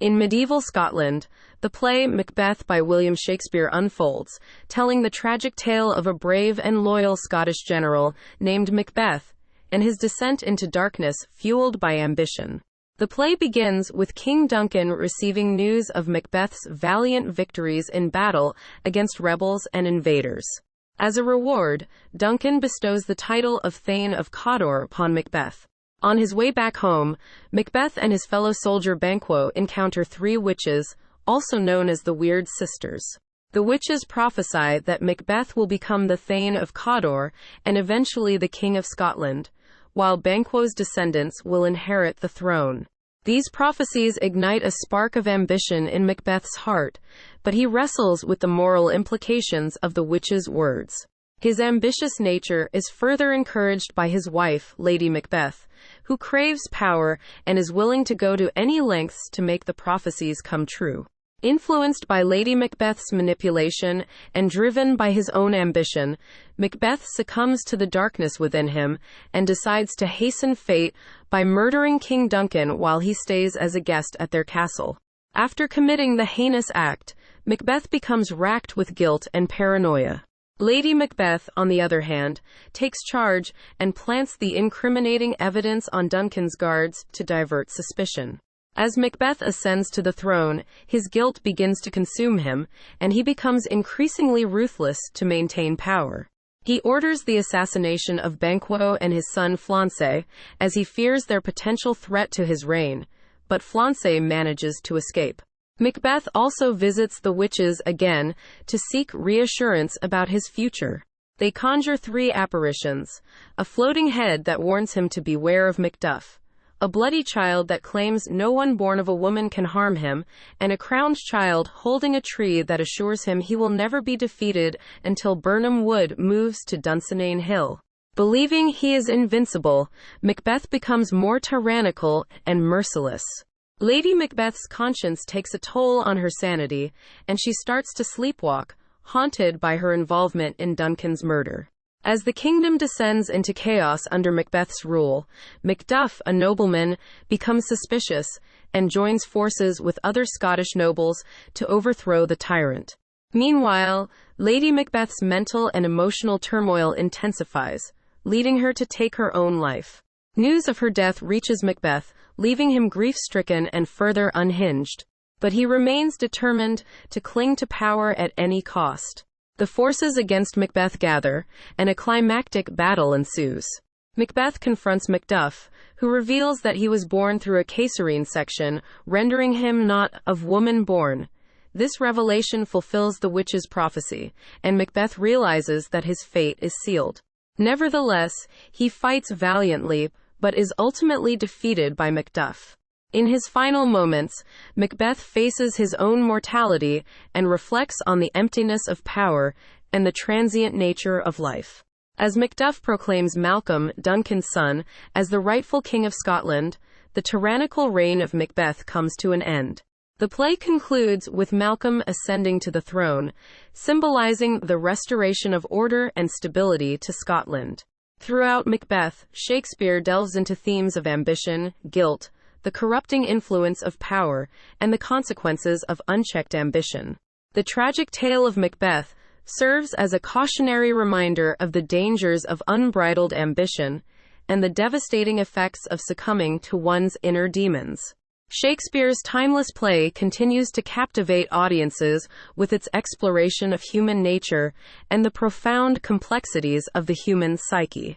In medieval Scotland, the play Macbeth by William Shakespeare unfolds, telling the tragic tale of a brave and loyal Scottish general named Macbeth and his descent into darkness fueled by ambition. The play begins with King Duncan receiving news of Macbeth's valiant victories in battle against rebels and invaders. As a reward, Duncan bestows the title of Thane of Cawdor upon Macbeth. On his way back home, Macbeth and his fellow soldier Banquo encounter three witches, also known as the Weird Sisters. The witches prophesy that Macbeth will become the Thane of Cawdor and eventually the King of Scotland, while Banquo's descendants will inherit the throne. These prophecies ignite a spark of ambition in Macbeth's heart, but he wrestles with the moral implications of the witches' words. His ambitious nature is further encouraged by his wife, Lady Macbeth, who craves power and is willing to go to any lengths to make the prophecies come true. Influenced by Lady Macbeth's manipulation and driven by his own ambition, Macbeth succumbs to the darkness within him and decides to hasten fate by murdering King Duncan while he stays as a guest at their castle. After committing the heinous act, Macbeth becomes racked with guilt and paranoia. Lady Macbeth, on the other hand, takes charge and plants the incriminating evidence on Duncan's guards to divert suspicion. As Macbeth ascends to the throne, his guilt begins to consume him, and he becomes increasingly ruthless to maintain power. He orders the assassination of Banquo and his son Flancé, as he fears their potential threat to his reign, but Flancé manages to escape. Macbeth also visits the witches again to seek reassurance about his future. They conjure three apparitions: a floating head that warns him to beware of Macduff, a bloody child that claims no one born of a woman can harm him, and a crowned child holding a tree that assures him he will never be defeated until Birnam Wood moves to Dunsinane Hill. Believing he is invincible, Macbeth becomes more tyrannical and merciless. Lady Macbeth's conscience takes a toll on her sanity, and she starts to sleepwalk, haunted by her involvement in Duncan's murder. As the kingdom descends into chaos under Macbeth's rule, Macduff, a nobleman, becomes suspicious and joins forces with other Scottish nobles to overthrow the tyrant. Meanwhile, Lady Macbeth's mental and emotional turmoil intensifies, leading her to take her own life. News of her death reaches Macbeth, leaving him grief-stricken and further unhinged. But he remains determined to cling to power at any cost. The forces against Macbeth gather, and a climactic battle ensues. Macbeth confronts Macduff, who reveals that he was born through a caesarean section, rendering him not of woman born. This revelation fulfills the witch's prophecy, and Macbeth realizes that his fate is sealed. Nevertheless, he fights valiantly, but is ultimately defeated by Macduff. In his final moments, Macbeth faces his own mortality and reflects on the emptiness of power and the transient nature of life. As Macduff proclaims Malcolm, Duncan's son, as the rightful king of Scotland, the tyrannical reign of Macbeth comes to an end. The play concludes with Malcolm ascending to the throne, symbolizing the restoration of order and stability to Scotland. Throughout Macbeth, Shakespeare delves into themes of ambition, guilt, the corrupting influence of power, and the consequences of unchecked ambition. The tragic tale of Macbeth serves as a cautionary reminder of the dangers of unbridled ambition and the devastating effects of succumbing to one's inner demons. Shakespeare's timeless play continues to captivate audiences with its exploration of human nature and the profound complexities of the human psyche.